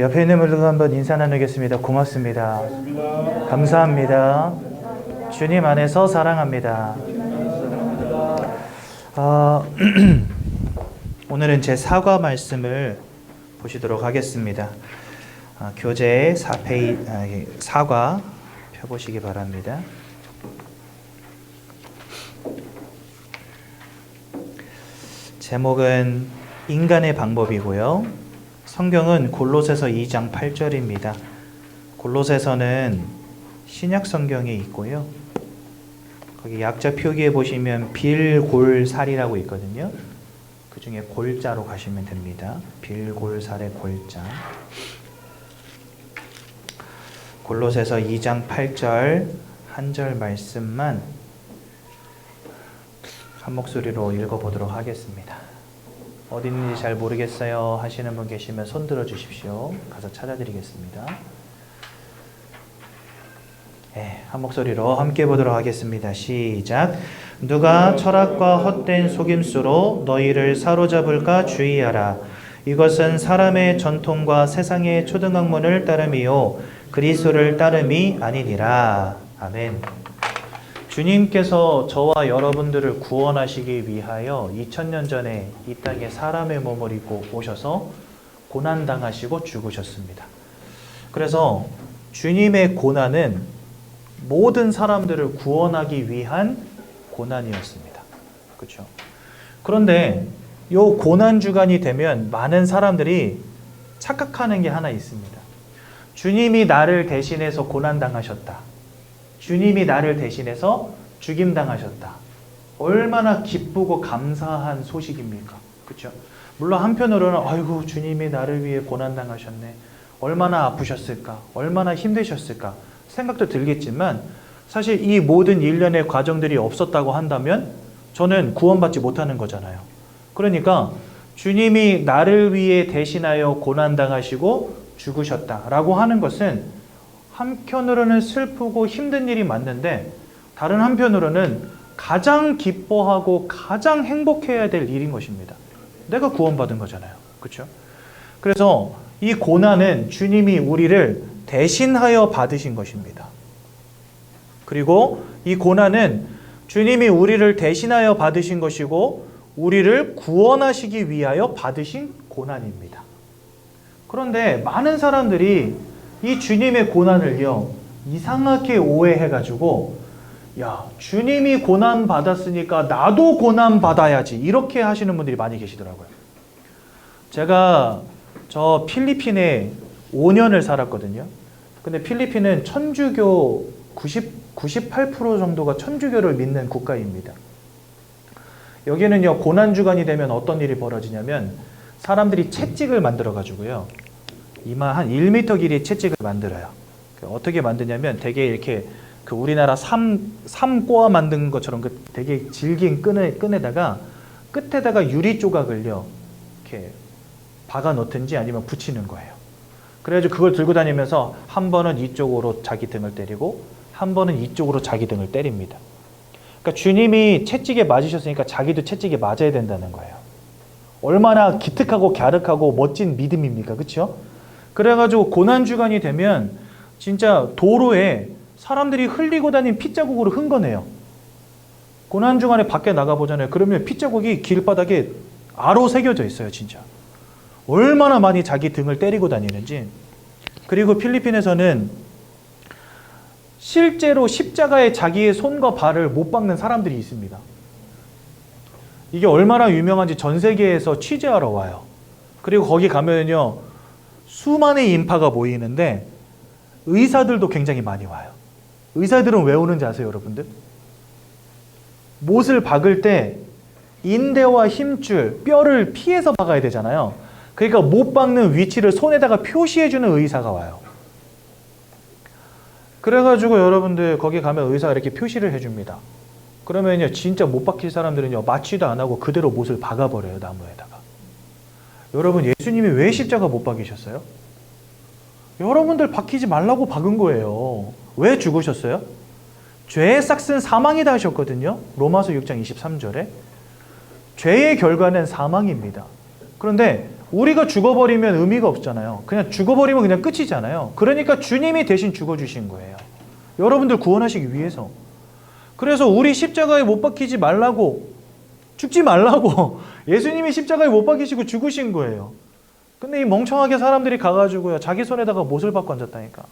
옆에 있는 분들과 한번 인사 나누겠습니다. 고맙습니다. 감사합니다. 주님 안에서 사랑합니다. 오늘은 제 사과 말씀을 보시도록 하겠습니다. 교재 4과 펴보시기 바랍니다. 제목은 인간의 방법이고요. 성경은 골로새서 2장 8절입니다. 골로새서는 신약 성경에 있고요. 거기 약자 표기에 보시면 빌골살이라고 있거든요. 그 중에 골자로 가시면 됩니다. 빌골살의 골자. 골로새서 2장 8절 한 절 말씀만 한 목소리로 읽어보도록 하겠습니다. 어디 있는지 잘 모르겠어요 하시는 분 계시면 손 들어 주십시오. 가서 찾아드리겠습니다. 한 목소리로 함께 보도록 하겠습니다. 시작. 누가 철학과 헛된 속임수로 너희를 사로잡을까 주의하라. 이것은 사람의 전통과 세상의 초등학문을 따름이요 그리스도를 따름이 아니니라. 아멘. 주님께서 저와 여러분들을 구원하시기 위하여 2000년 전에 이 땅에 사람의 몸을 입고 오셔서 고난당하시고 죽으셨습니다. 그래서 주님의 고난은 모든 사람들을 구원하기 위한 고난이었습니다. 그렇죠? 그런데 이 고난 주간이 되면 많은 사람들이 착각하는 게 하나 있습니다. 주님이 나를 대신해서 고난당하셨다. 주님이 나를 대신해서 죽임당하셨다. 얼마나 기쁘고 감사한 소식입니까? 그렇죠? 물론 한편으로는 아이고 주님이 나를 위해 고난당하셨네. 얼마나 아프셨을까? 얼마나 힘드셨을까? 생각도 들겠지만 사실 이 모든 일련의 과정들이 없었다고 한다면 저는 구원받지 못하는 거잖아요. 그러니까 주님이 나를 위해 대신하여 고난당하시고 죽으셨다라고 하는 것은 한편으로는 슬프고 힘든 일이 맞는데 다른 한편으로는 가장 기뻐하고 가장 행복해야 될 일인 것입니다. 내가 구원받은 거잖아요. 그렇죠? 그래서 이 고난은 주님이 우리를 대신하여 받으신 것입니다. 그리고 이 고난은 주님이 우리를 대신하여 받으신 것이고 우리를 구원하시기 위하여 받으신 고난입니다. 그런데 많은 사람들이 이 주님의 고난을요 이상하게 오해해가지고 야 주님이 고난 받았으니까 나도 고난 받아야지 이렇게 하시는 분들이 많이 계시더라고요. 제가 저 필리핀에 5년을 살았거든요. 근데 필리핀은 천주교 98% 정도가 천주교를 믿는 국가입니다. 여기는요 고난 주간이 되면 어떤 일이 벌어지냐면 사람들이 채찍을 만들어 가지고요 이만 한 1m 길이의 채찍을 만들어요. 어떻게 만드냐면 되게 이렇게 그 우리나라 삼꼬아 만든 것처럼 그 되게 질긴 끈에다가 끝에다가 유리 조각을요 이렇게 박아 놓든지 아니면 붙이는 거예요. 그래가지고 그걸 들고 다니면서 한 번은 이쪽으로 자기 등을 때리고 한 번은 이쪽으로 자기 등을 때립니다. 그러니까 주님이 채찍에 맞으셨으니까 자기도 채찍에 맞아야 된다는 거예요. 얼마나 기특하고 갸륵하고 멋진 믿음입니까? 그렇죠? 그래가지고 고난주간이 되면 진짜 도로에 사람들이 흘리고 다닌 핏자국으로 흥건해요. 고난주간에 밖에 나가보잖아요. 그러면 핏자국이 길바닥에 아로 새겨져 있어요. 진짜. 얼마나 많이 자기 등을 때리고 다니는지. 그리고 필리핀에서는 실제로 십자가에 자기의 손과 발을 못 박는 사람들이 있습니다. 이게 얼마나 유명한지 전 세계에서 취재하러 와요. 그리고 거기 가면요 수많은 인파가 모이는데 의사들도 굉장히 많이 와요. 의사들은 왜 오는지 아세요, 여러분들? 못을 박을 때 인대와 힘줄, 뼈를 피해서 박아야 되잖아요. 그러니까 못 박는 위치를 손에다가 표시해주는 의사가 와요. 그래가지고 여러분들 거기 가면 의사가 이렇게 표시를 해줍니다. 그러면요 진짜 못 박힐 사람들은요 맞지도 안 하고 그대로 못을 박아버려요, 나무에다가. 여러분 예수님이 왜 십자가 못 박이셨어요? 여러분들 박히지 말라고 박은 거예요. 왜 죽으셨어요? 죄의 싹은 사망이다 하셨거든요. 로마서 6장 23절에. 죄의 결과는 사망입니다. 그런데 우리가 죽어버리면 의미가 없잖아요. 그냥 죽어버리면 그냥 끝이잖아요. 그러니까 주님이 대신 죽어주신 거예요. 여러분들 구원하시기 위해서. 그래서 우리 십자가에 못 박히지 말라고, 죽지 말라고 예수님이 십자가에 못 박히시고 죽으신 거예요. 근데 이 멍청하게 사람들이 가가지고요, 자기 손에다가 못을 받고 앉았다니까.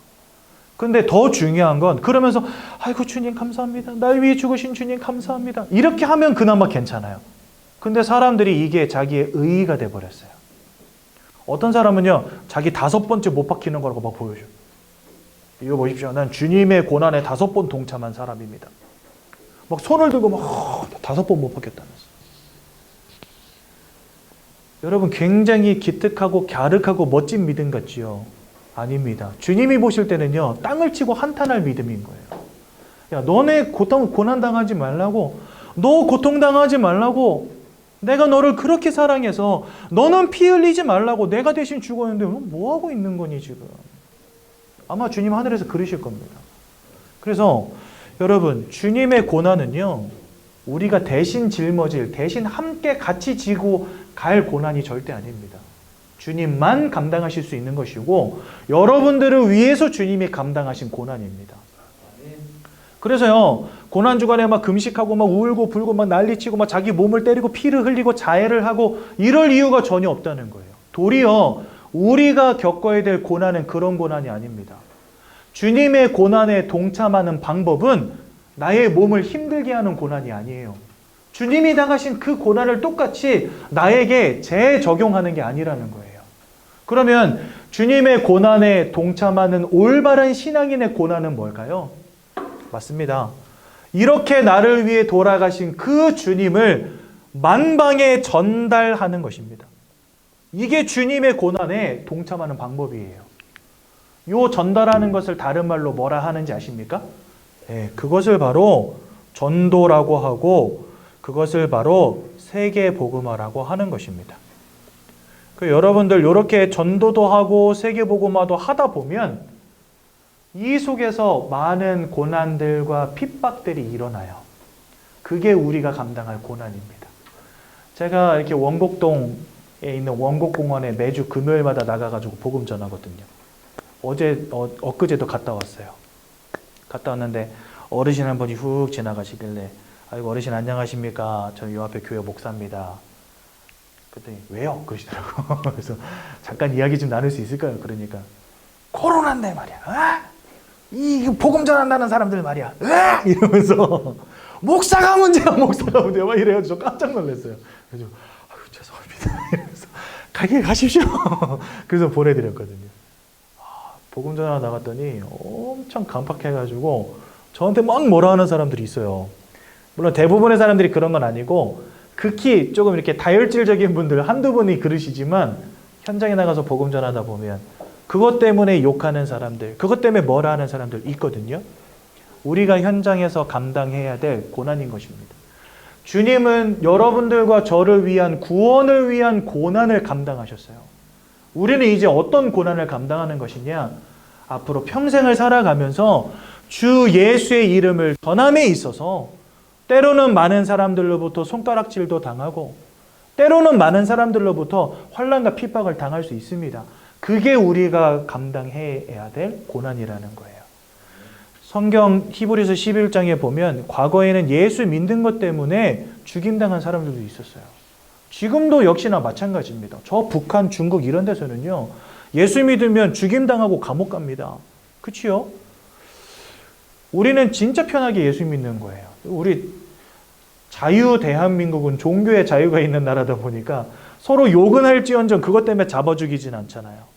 근데 더 중요한 건 그러면서 아이고 주님 감사합니다. 날 위해 죽으신 주님 감사합니다. 이렇게 하면 그나마 괜찮아요. 근데 사람들이 이게 자기의 의의가 돼버렸어요. 어떤 사람은요, 자기 5번째 못 박히는 거라고 막 보여줘요. 이거 보십시오. 난 주님의 고난에 5번 동참한 사람입니다. 막 손을 들고 막 5번 못 박혔다면서. 여러분 굉장히 기특하고 갸륵하고 멋진 믿음 같지요? 아닙니다. 주님이 보실 때는요, 땅을 치고 한탄할 믿음인 거예요. 야, 너네 고난당하지 말라고, 너 고통당하지 말라고, 내가 너를 그렇게 사랑해서 너는 피 흘리지 말라고 내가 대신 죽었는데 너 뭐 하고 있는 거니 지금? 아마 주님 하늘에서 그러실 겁니다. 그래서 여러분, 주님의 고난은요, 우리가 대신 짊어질, 대신 함께 같이 지고 갈 고난이 절대 아닙니다. 주님만 감당하실 수 있는 것이고 여러분들을 위해서 주님이 감당하신 고난입니다. 그래서요, 고난 주간에 막 금식하고 막 울고 불고 막 난리치고 막 자기 몸을 때리고 피를 흘리고 자해를 하고 이럴 이유가 전혀 없다는 거예요. 도리어 우리가 겪어야 될 고난은 그런 고난이 아닙니다. 주님의 고난에 동참하는 방법은 나의 몸을 힘들게 하는 고난이 아니에요. 주님이 당하신 그 고난을 똑같이 나에게 재적용하는 게 아니라는 거예요. 그러면 주님의 고난에 동참하는 올바른 신앙인의 고난은 뭘까요? 맞습니다. 이렇게 나를 위해 돌아가신 그 주님을 만방에 전달하는 것입니다. 이게 주님의 고난에 동참하는 방법이에요. 요 전달하는 것을 다른 말로 뭐라 하는지 아십니까? 네, 그것을 바로 전도라고 하고 그것을 바로 세계복음화라고 하는 것입니다. 여러분들 이렇게 전도도 하고 세계복음화도 하다 보면 이 속에서 많은 고난들과 핍박들이 일어나요. 그게 우리가 감당할 고난입니다. 제가 이렇게 원곡동에 있는 원곡공원에 매주 금요일마다 나가가지고 복음 전하거든요. 엊그제도 갔다 왔어요. 갔다 왔는데 어르신 한 분이 훅 지나가시길래 아이고 어르신 안녕하십니까? 저는 요 앞에 교회 목사입니다. 그랬더니 왜요? 그러시더라고. 그래서 잠깐 이야기 좀 나눌 수 있을까요? 그러니까 코로나인데 말이야. 이 복음 전한다는 사람들 말이야. 이러면서 목사가 문제야, 목사가 문제야. 막 이래가지고 저 깜짝 놀랐어요. 그래서 아유 죄송합니다. 이러면서 가십시오. 그래서 보내드렸거든요. 복음 전하러 나갔더니 엄청 간팍해가지고 저한테 막 뭐라 하는 사람들이 있어요. 물론 대부분의 사람들이 그런 건 아니고 극히 조금 이렇게 다혈질적인 분들 한두 분이 그러시지만 현장에 나가서 복음 전하다 보면 그것 때문에 욕하는 사람들, 그것 때문에 뭐라 하는 사람들 있거든요. 우리가 현장에서 감당해야 될 고난인 것입니다. 주님은 여러분들과 저를 위한 구원을 위한 고난을 감당하셨어요. 우리는 이제 어떤 고난을 감당하는 것이냐? 앞으로 평생을 살아가면서 주 예수의 이름을 전함에 있어서 때로는 많은 사람들로부터 손가락질도 당하고 때로는 많은 사람들로부터 환난과 핍박을 당할 수 있습니다. 그게 우리가 감당해야 될 고난이라는 거예요. 성경 히브리서 11장에 보면 과거에는 예수 믿는 것 때문에 죽임당한 사람들도 있었어요. 지금도 역시나 마찬가지입니다. 저 북한, 중국 이런 데서는요, 예수 믿으면 죽임당하고 감옥 갑니다. 그치요? 우리는 진짜 편하게 예수 믿는 거예요. 우리 자유 대한민국은 종교의 자유가 있는 나라다 보니까 서로 욕은 할지언정 그것 때문에 잡아 죽이진 않잖아요.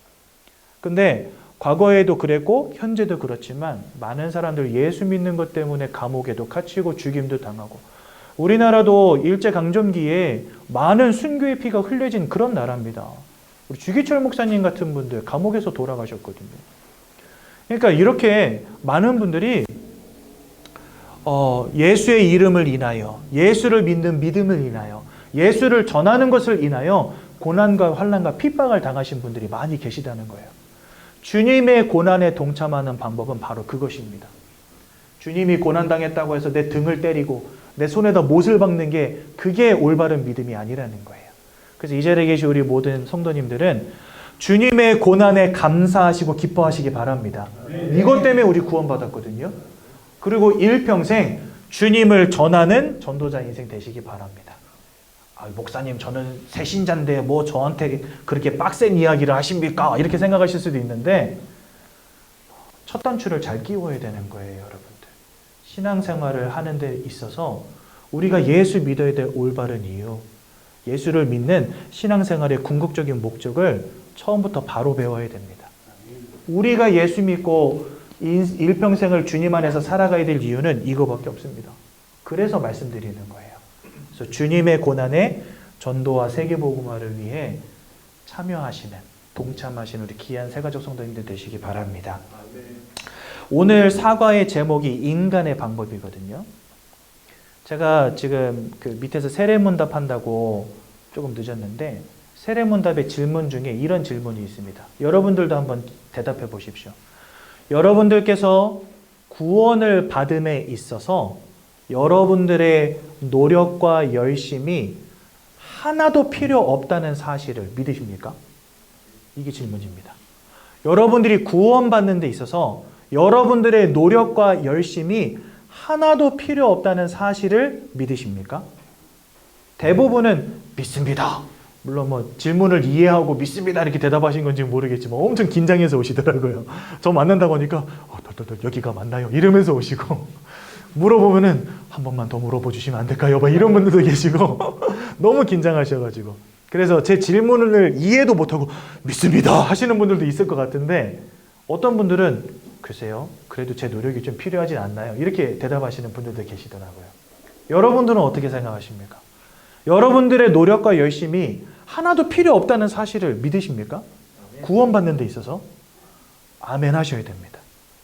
근데 과거에도 그랬고 현재도 그렇지만 많은 사람들 예수 믿는 것 때문에 감옥에도 갇히고 죽임도 당하고 우리나라도 일제강점기에 많은 순교의 피가 흘려진 그런 나라입니다. 우리 주기철 목사님 같은 분들 감옥에서 돌아가셨거든요. 그러니까 이렇게 많은 분들이 예수의 이름을 인하여 예수를 믿는 믿음을 인하여 예수를 전하는 것을 인하여 고난과 환난과 핍박을 당하신 분들이 많이 계시다는 거예요. 주님의 고난에 동참하는 방법은 바로 그것입니다. 주님이 고난당했다고 해서 내 등을 때리고 내 손에다 못을 박는 게 그게 올바른 믿음이 아니라는 거예요. 그래서 이 자리에 계신 우리 모든 성도님들은 주님의 고난에 감사하시고 기뻐하시기 바랍니다. 이것 때문에 우리 구원받았거든요. 그리고 일평생 주님을 전하는 전도자 인생 되시기 바랍니다. 목사님 저는 새신자인데 뭐 저한테 그렇게 빡센 이야기를 하십니까? 이렇게 생각하실 수도 있는데 첫 단추를 잘 끼워야 되는 거예요, 여러분들. 신앙생활을 하는 데 있어서 우리가 예수 믿어야 될 올바른 이유, 예수를 믿는 신앙생활의 궁극적인 목적을 처음부터 바로 배워야 됩니다. 우리가 예수 믿고 일평생을 주님 안에서 살아가야 될 이유는 이거밖에 없습니다. 그래서 말씀드리는 거예요. 그래서 주님의 고난에 전도와 세계복음화를 위해 참여하시는, 동참하시는 우리 귀한 새가족 성도님들 되시기 바랍니다. 오늘 사과의 제목이 인간의 방법이거든요. 제가 지금 그 밑에서 세례문답 한다고 조금 늦었는데 세례문답의 질문 중에 이런 질문이 있습니다. 여러분들도 한번 대답해 보십시오. 여러분들께서 구원을 받음에 있어서 여러분들의 노력과 열심이 하나도 필요 없다는 사실을 믿으십니까? 이게 질문입니다. 여러분들이 구원받는 데 있어서 여러분들의 노력과 열심이 하나도 필요 없다는 사실을 믿으십니까? 대부분은 믿습니다. 물론 뭐 질문을 이해하고 믿습니다 이렇게 대답하신 건지 모르겠지만 엄청 긴장해서 오시더라고요. 저 만난다고 하니까 여기가 맞나요? 이러면서 오시고 물어보면은 한 번만 더 물어봐 주시면 안 될까요? 막 이런 분들도 계시고 너무 긴장하셔가지고 그래서 제 질문을 이해도 못하고 믿습니다 하시는 분들도 있을 것 같은데 어떤 분들은 글쎄요 그래도 제 노력이 좀 필요하진 않나요? 이렇게 대답하시는 분들도 계시더라고요. 여러분들은 어떻게 생각하십니까? 여러분들의 노력과 열심이 하나도 필요 없다는 사실을 믿으십니까? 구원받는 데 있어서 아멘 하셔야 됩니다.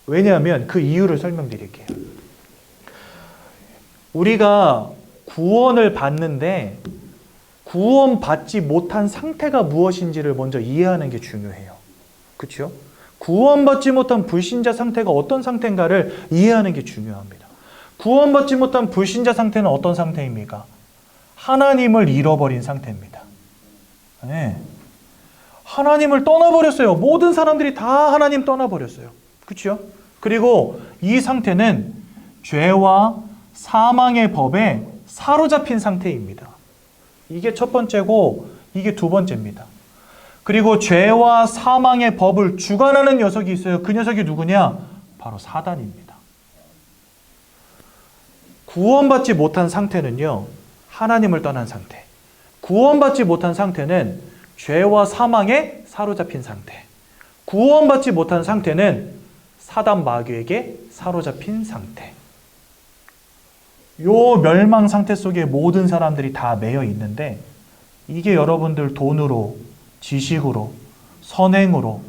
왜냐하면 그 이유를 설명드릴게요. 우리가 구원을 받는데 구원받지 못한 상태가 무엇인지를 먼저 이해하는 게 중요해요. 그렇죠? 구원받지 못한 불신자 상태가 어떤 상태인가를 이해하는 게 중요합니다. 구원받지 못한 불신자 상태는 어떤 상태입니까? 하나님을 잃어버린 상태입니다. 네. 하나님을 떠나버렸어요. 모든 사람들이 다 하나님 떠나버렸어요. 그렇죠? 그리고 이 상태는 죄와 사망의 법에 사로잡힌 상태입니다. 이게 첫 번째고 이게 두 번째입니다. 그리고 죄와 사망의 법을 주관하는 녀석이 있어요. 그 녀석이 누구냐? 바로 사단입니다. 구원받지 못한 상태는요. 하나님을 떠난 상태. 구원받지 못한 상태는 죄와 사망에 사로잡힌 상태. 구원받지 못한 상태는 사단 마귀에게 사로잡힌 상태. 요 멸망 상태 속에 모든 사람들이 다 매여 있는데 이게 여러분들 돈으로, 지식으로, 선행으로,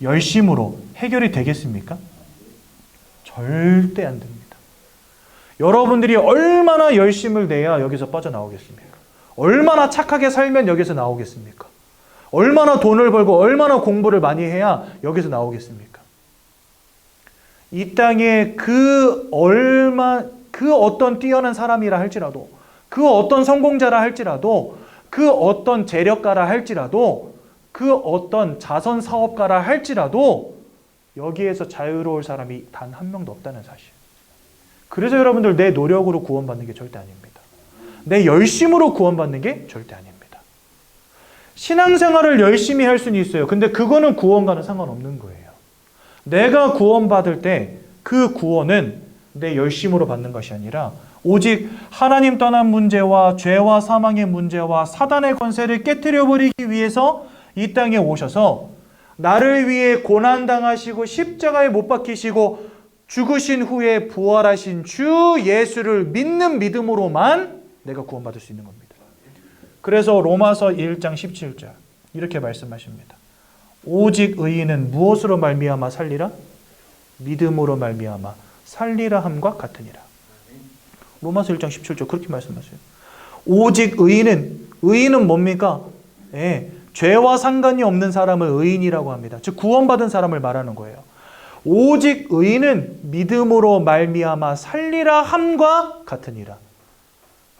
열심으로 해결이 되겠습니까? 절대 안 됩니다. 여러분들이 얼마나 열심을 내야 여기서 빠져나오겠습니까? 얼마나 착하게 살면 여기서 나오겠습니까? 얼마나 돈을 벌고 얼마나 공부를 많이 해야 여기서 나오겠습니까? 이 땅에 그 어떤 뛰어난 사람이라 할지라도 그 어떤 성공자라 할지라도 그 어떤 재력가라 할지라도 그 어떤 자선 사업가라 할지라도 여기에서 자유로울 사람이 단 한 명도 없다는 사실. 그래서 여러분들 내 노력으로 구원받는 게 절대 아닙니다. 내 열심으로 구원받는 게 절대 아닙니다. 신앙생활을 열심히 할 수는 있어요. 근데 그거는 구원과는 상관없는 거예요. 내가 구원받을 때 그 구원은 내 열심으로 받는 것이 아니라 오직 하나님 떠난 문제와 죄와 사망의 문제와 사단의 권세를 깨트려버리기 위해서 이 땅에 오셔서 나를 위해 고난당하시고 십자가에 못 박히시고 죽으신 후에 부활하신 주 예수를 믿는 믿음으로만 내가 구원받을 수 있는 겁니다. 그래서 로마서 1장 17절 이렇게 말씀하십니다. 오직 의인은 무엇으로 말미암아 살리라? 믿음으로 말미암아 살리라 함과 같으니라. 로마서 1장 17절 그렇게 말씀하세요. 오직 의인은 뭡니까? 죄와 상관이 없는 사람을 의인이라고 합니다. 즉 구원받은 사람을 말하는 거예요. 오직 의인은 믿음으로 말미암아 살리라 함과 같으니라.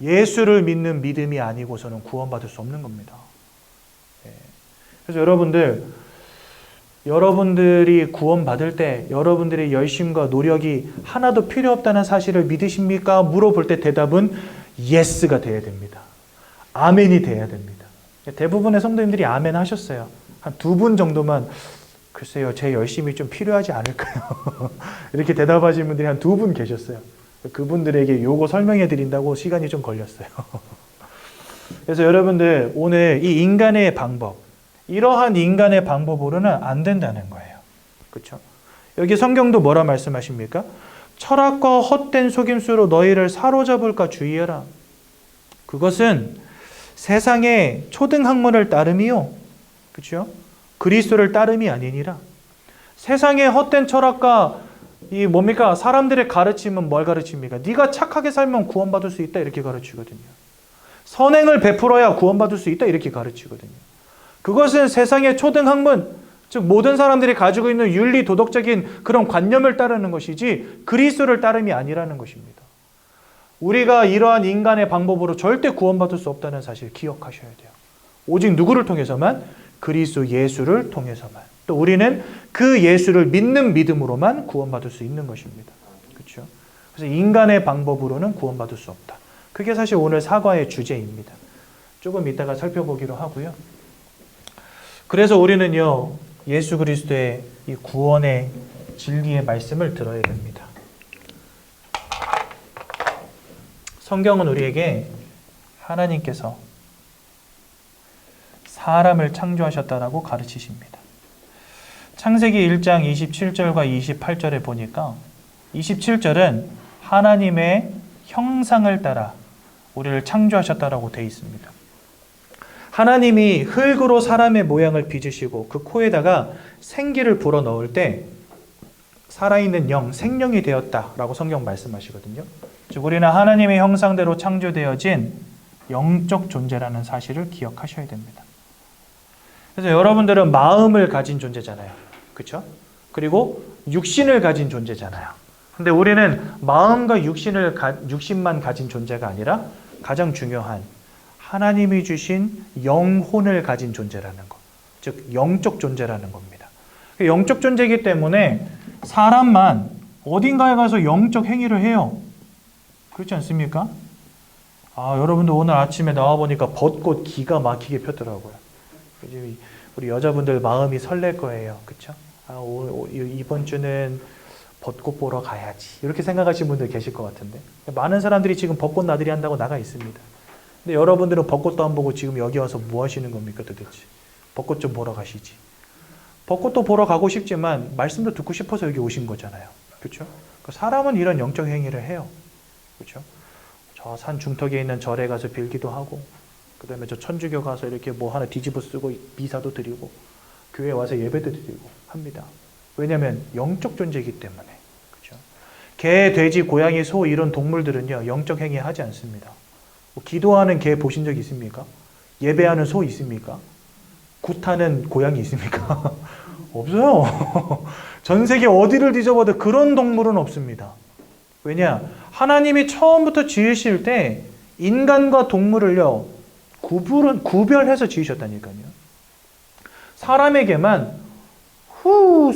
예수를 믿는 믿음이 아니고서는 구원받을 수 없는 겁니다. 그래서 여러분들이 구원받을 때 여러분들의 열심과 노력이 하나도 필요 없다는 사실을 믿으십니까? 물어볼 때 대답은 예스가 돼야 됩니다. 아멘이 돼야 됩니다. 대부분의 성도님들이 아멘 하셨어요. 한 2분 정도만 글쎄요, 제 열심이 좀 필요하지 않을까요? 이렇게 대답하시는 분들이 한 2분 계셨어요. 그분들에게 요거 설명해 드린다고 시간이 좀 걸렸어요. 그래서 여러분들 오늘 이 인간의 방법, 이러한 인간의 방법으로는 안 된다는 거예요. 그렇죠? 여기 성경도 뭐라 말씀하십니까? 철학과 헛된 속임수로 너희를 사로잡을까 주의해라. 그것은 세상의 초등학문을 따름이요. 그렇죠? 그리스도를 따름이 아니니라. 세상의 헛된 철학과 이 뭡니까? 사람들의 가르침은 뭘 가르칩니까? 네가 착하게 살면 구원받을 수 있다 이렇게 가르치거든요. 선행을 베풀어야 구원받을 수 있다 이렇게 가르치거든요. 그것은 세상의 초등학문, 즉 모든 사람들이 가지고 있는 윤리 도덕적인 그런 관념을 따르는 것이지 그리스도를 따름이 아니라는 것입니다. 우리가 이러한 인간의 방법으로 절대 구원받을 수 없다는 사실 기억하셔야 돼요. 오직 누구를 통해서만? 그리스도 예수를 통해서만. 또 우리는 그 예수를 믿는 믿음으로만 구원받을 수 있는 것입니다. 그렇죠? 그래서 인간의 방법으로는 구원받을 수 없다. 그게 사실 오늘 사과의 주제입니다. 조금 이따가 살펴보기로 하고요. 그래서 우리는요, 예수 그리스도의 이 구원의 진리의 말씀을 들어야 됩니다. 성경은 우리에게 하나님께서 사람을 창조하셨다라고 가르치십니다. 창세기 1장 27절과 28절에 보니까 27절은 하나님의 형상을 따라 우리를 창조하셨다라고 되어 있습니다. 하나님이 흙으로 사람의 모양을 빚으시고 그 코에다가 생기를 불어넣을 때 살아있는 영, 생명이 되었다라고 성경 말씀하시거든요. 즉 우리는 하나님의 형상대로 창조되어진 영적 존재라는 사실을 기억하셔야 됩니다. 그래서 여러분들은 마음을 가진 존재잖아요. 그렇죠? 그리고 육신을 가진 존재잖아요. 근데 우리는 마음과 육신만 가진 존재가 아니라 가장 중요한 하나님이 주신 영혼을 가진 존재라는 것. 즉 영적 존재라는 겁니다. 영적 존재이기 때문에 사람만 어딘가에 가서 영적 행위를 해요. 그렇지 않습니까? 여러분들 오늘 아침에 나와보니까 벚꽃 기가 막히게 폈더라고요. 우리 여자분들 마음이 설렐 거예요. 그렇죠? 이번 주는 벚꽃 보러 가야지. 이렇게 생각하시는 분들 계실 것 같은데. 많은 사람들이 지금 벚꽃 나들이 한다고 나가 있습니다. 근데 여러분들은 벚꽃도 안 보고 지금 여기 와서 뭐 하시는 겁니까 도대체? 벚꽃 좀 보러 가시지. 벚꽃도 보러 가고 싶지만 말씀도 듣고 싶어서 여기 오신 거잖아요. 그렇죠? 사람은 이런 영적 행위를 해요. 그렇죠? 저 산 중턱에 있는 절에 가서 빌기도 하고, 그 다음에 저 천주교 가서 이렇게 뭐 하나 뒤집어 쓰고 미사도 드리고, 교회 와서 예배도 드리고 합니다. 왜냐하면 영적 존재이기 때문에. 그렇죠? 개, 돼지, 고양이, 소 이런 동물들은요 영적 행위 하지 않습니다. 기도하는 개 보신 적 있습니까? 예배하는 소 있습니까? 굿하는 고양이 있습니까? 없어요. 전 세계 어디를 뒤져봐도 그런 동물은 없습니다. 왜냐? 하나님이 처음부터 지으실 때 인간과 동물을요 구별해서 지으셨다니까요. 사람에게만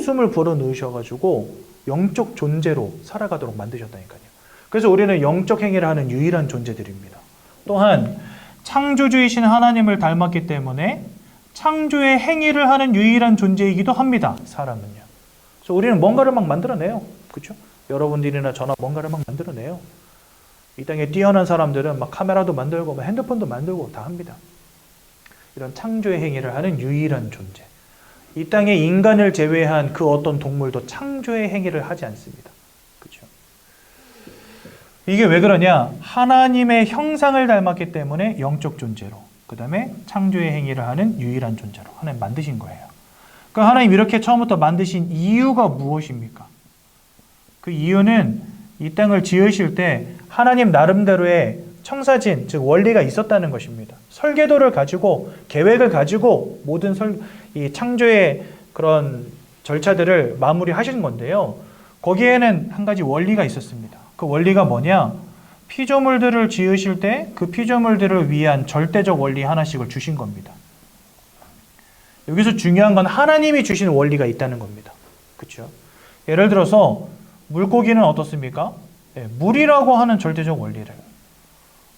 숨을 불어넣으셔가지고 영적 존재로 살아가도록 만드셨다니까요. 그래서 우리는 영적 행위를 하는 유일한 존재들입니다. 또한 창조주이신 하나님을 닮았기 때문에 창조의 행위를 하는 유일한 존재이기도 합니다. 사람은요. 그래서 우리는 뭔가를 막 만들어내요. 그렇죠? 여러분들이나 저나 뭔가를 막 만들어내요. 이 땅에 뛰어난 사람들은 막 카메라도 만들고 막 핸드폰도 만들고 다 합니다. 이런 창조의 행위를 하는 유일한 존재. 이 땅에 인간을 제외한 그 어떤 동물도 창조의 행위를 하지 않습니다. 그렇죠? 이게 왜 그러냐? 하나님의 형상을 닮았기 때문에 영적 존재로, 그 다음에 창조의 행위를 하는 유일한 존재로 하나님 만드신 거예요. 그러니까 하나님 이렇게 처음부터 만드신 이유가 무엇입니까? 그 이유는 이 땅을 지으실 때 하나님 나름대로의 청사진, 즉 원리가 있었다는 것입니다. 설계도를 가지고 계획을 가지고 모든 이 창조의 그런 절차들을 마무리하신 건데요. 거기에는 한 가지 원리가 있었습니다. 그 원리가 뭐냐? 피조물들을 지으실 때 그 피조물들을 위한 절대적 원리 하나씩을 주신 겁니다. 여기서 중요한 건 하나님이 주신 원리가 있다는 겁니다. 그렇죠? 예를 들어서 물고기는 어떻습니까? 물이라고 하는 절대적 원리를.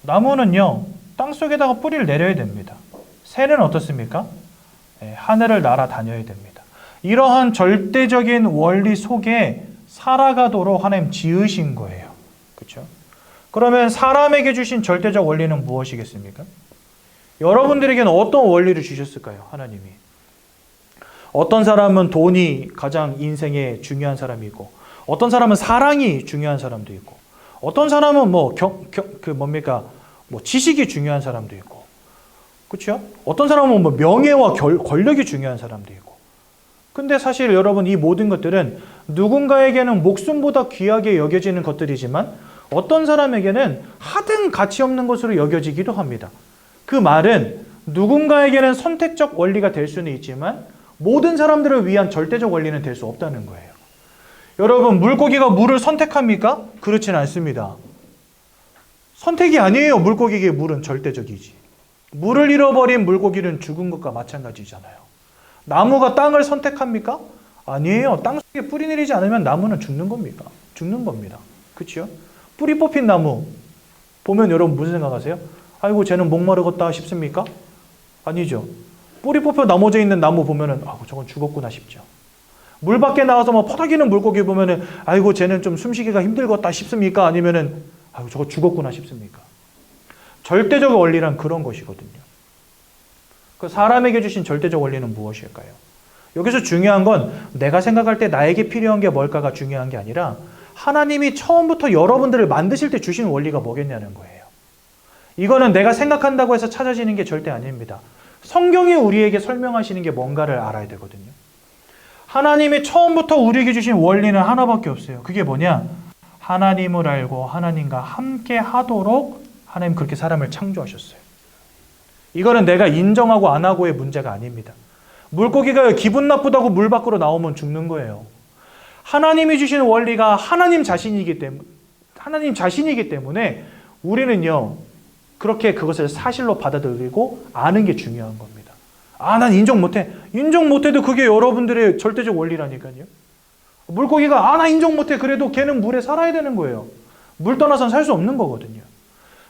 나무는요, 땅속에다가 뿌리를 내려야 됩니다. 새는 어떻습니까? 하늘을 날아다녀야 됩니다. 이러한 절대적인 원리 속에 살아가도록 하나님 지으신 거예요. 그렇죠? 그러면 사람에게 주신 절대적 원리는 무엇이겠습니까? 여러분들에게는 어떤 원리를 주셨을까요? 하나님이. 어떤 사람은 돈이 가장 인생에 중요한 사람이 있고, 어떤 사람은 사랑이 중요한 사람도 있고, 어떤 사람은 지식이 중요한 사람도 있고, 그렇죠? 어떤 사람은 명예와 권력이 중요한 사람도 있고. 근데 사실 여러분, 이 모든 것들은 누군가에게는 목숨보다 귀하게 여겨지는 것들이지만 어떤 사람에게는 하등 가치 없는 것으로 여겨지기도 합니다. 그 말은 누군가에게는 선택적 원리가 될 수는 있지만 모든 사람들을 위한 절대적 원리는 될 수 없다는 거예요. 여러분, 물고기가 물을 선택합니까? 그렇진 않습니다. 선택이 아니에요. 물고기에게 물은 절대적이지. 물을 잃어버린 물고기는 죽은 것과 마찬가지잖아요. 나무가 땅을 선택합니까? 아니에요. 땅 속에 뿌리 내리지 않으면 나무는 죽는 겁니까? 죽는 겁니다. 그렇죠? 뿌리 뽑힌 나무 보면 여러분 무슨 생각하세요? 아이고, 쟤는 목마르겠다 싶습니까? 아니죠. 뿌리 뽑혀 넘어져 있는 나무 보면은 저건 죽었구나 싶죠. 물 밖에 나와서 퍼덕이는 물고기 보면은 아이고, 쟤는 좀 숨쉬기가 힘들겠다 싶습니까? 아니면은 저거 죽었구나 싶습니까? 절대적 원리란 그런 것이거든요. 그 사람에게 주신 절대적 원리는 무엇일까요? 여기서 중요한 건 내가 생각할 때 나에게 필요한 게 뭘까가 중요한 게 아니라 하나님이 처음부터 여러분들을 만드실 때 주신 원리가 뭐겠냐는 거예요. 이거는 내가 생각한다고 해서 찾아지는 게 절대 아닙니다. 성경이 우리에게 설명하시는 게 뭔가를 알아야 되거든요. 하나님이 처음부터 우리에게 주신 원리는 하나밖에 없어요. 그게 뭐냐? 하나님을 알고 하나님과 함께 하도록 하나님 그렇게 사람을 창조하셨어요. 이거는 내가 인정하고 안 하고의 문제가 아닙니다. 물고기가 기분 나쁘다고 물 밖으로 나오면 죽는 거예요. 하나님이 주신 원리가 하나님 자신이기 때문에 우리는요, 그렇게 그것을 사실로 받아들이고 아는 게 중요한 겁니다. 난 인정 못해. 인정 못해도 그게 여러분들의 절대적 원리라니까요. 물고기가 나 인정 못해. 그래도 걔는 물에 살아야 되는 거예요. 물 떠나서는 살 수 없는 거거든요.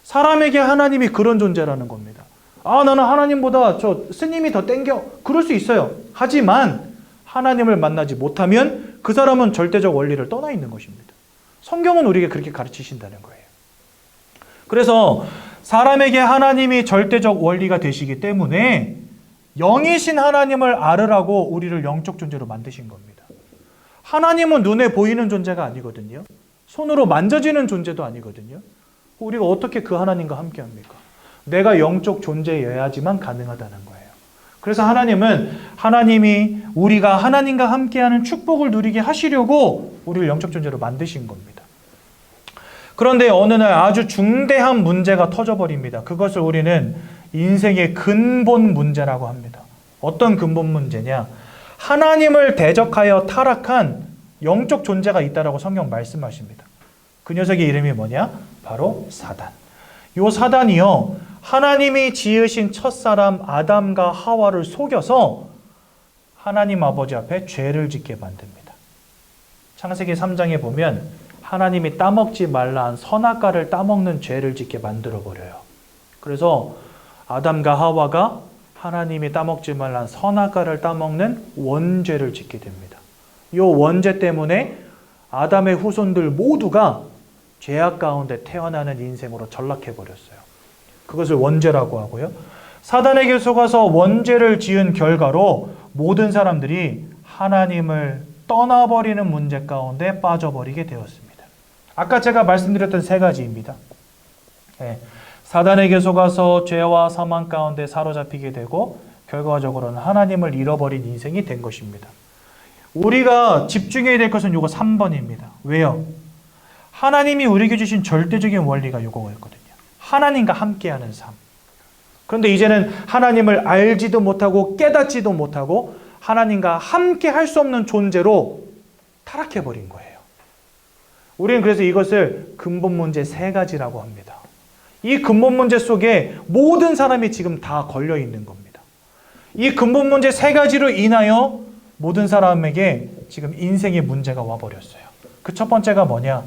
사람에게 하나님이 그런 존재라는 겁니다. 나는 하나님보다 스님이 더 땡겨. 그럴 수 있어요. 하지만 하나님을 만나지 못하면 그 사람은 절대적 원리를 떠나 있는 것입니다. 성경은 우리에게 그렇게 가르치신다는 거예요. 그래서 사람에게 하나님이 절대적 원리가 되시기 때문에 영이신 하나님을 알으라고 우리를 영적 존재로 만드신 겁니다. 하나님은 눈에 보이는 존재가 아니거든요. 손으로 만져지는 존재도 아니거든요. 우리가 어떻게 그 하나님과 함께합니까? 내가 영적 존재여야지만 가능하다는 거예요. 그래서 하나님이 우리가 하나님과 함께하는 축복을 누리게 하시려고 우리를 영적 존재로 만드신 겁니다. 그런데 어느 날 아주 중대한 문제가 터져버립니다. 그것을 우리는 인생의 근본 문제라고 합니다. 어떤 근본 문제냐? 하나님을 대적하여 타락한 영적 존재가 있다라고 성경 말씀하십니다. 그 녀석의 이름이 뭐냐? 바로 사단. 요 사단이요, 하나님이 지으신 첫사람 아담과 하와를 속여서 하나님 아버지 앞에 죄를 짓게 만듭니다. 창세기 3장에 보면 하나님이 따먹지 말라 한 선악과를 따먹는 죄를 짓게 만들어버려요. 그래서 아담과 하와가 하나님이 따먹지 말라 한 선악과를 따먹는 원죄를 짓게 됩니다. 이 원죄 때문에 아담의 후손들 모두가 죄악 가운데 태어나는 인생으로 전락해버렸어요. 그것을 원죄라고 하고요. 사단에게 속아서 원죄를 지은 결과로 모든 사람들이 하나님을 떠나버리는 문제 가운데 빠져버리게 되었습니다. 아까 제가 말씀드렸던 세 가지입니다. 사단에게 속아서 죄와 사망 가운데 사로잡히게 되고 결과적으로는 하나님을 잃어버린 인생이 된 것입니다. 우리가 집중해야 될 것은 요거 3번입니다. 왜요? 하나님이 우리에게 주신 절대적인 원리가 요거였거든요. 하나님과 함께하는 삶. 그런데 이제는 하나님을 알지도 못하고 깨닫지도 못하고 하나님과 함께 할 수 없는 존재로 타락해버린 거예요. 우리는 그래서 이것을 근본 문제 3가지라고 합니다. 이 근본 문제 속에 모든 사람이 지금 다 걸려 있는 겁니다. 이 근본 문제 세 가지로 인하여 모든 사람에게 지금 인생의 문제가 와버렸어요. 그 첫 번째가 뭐냐?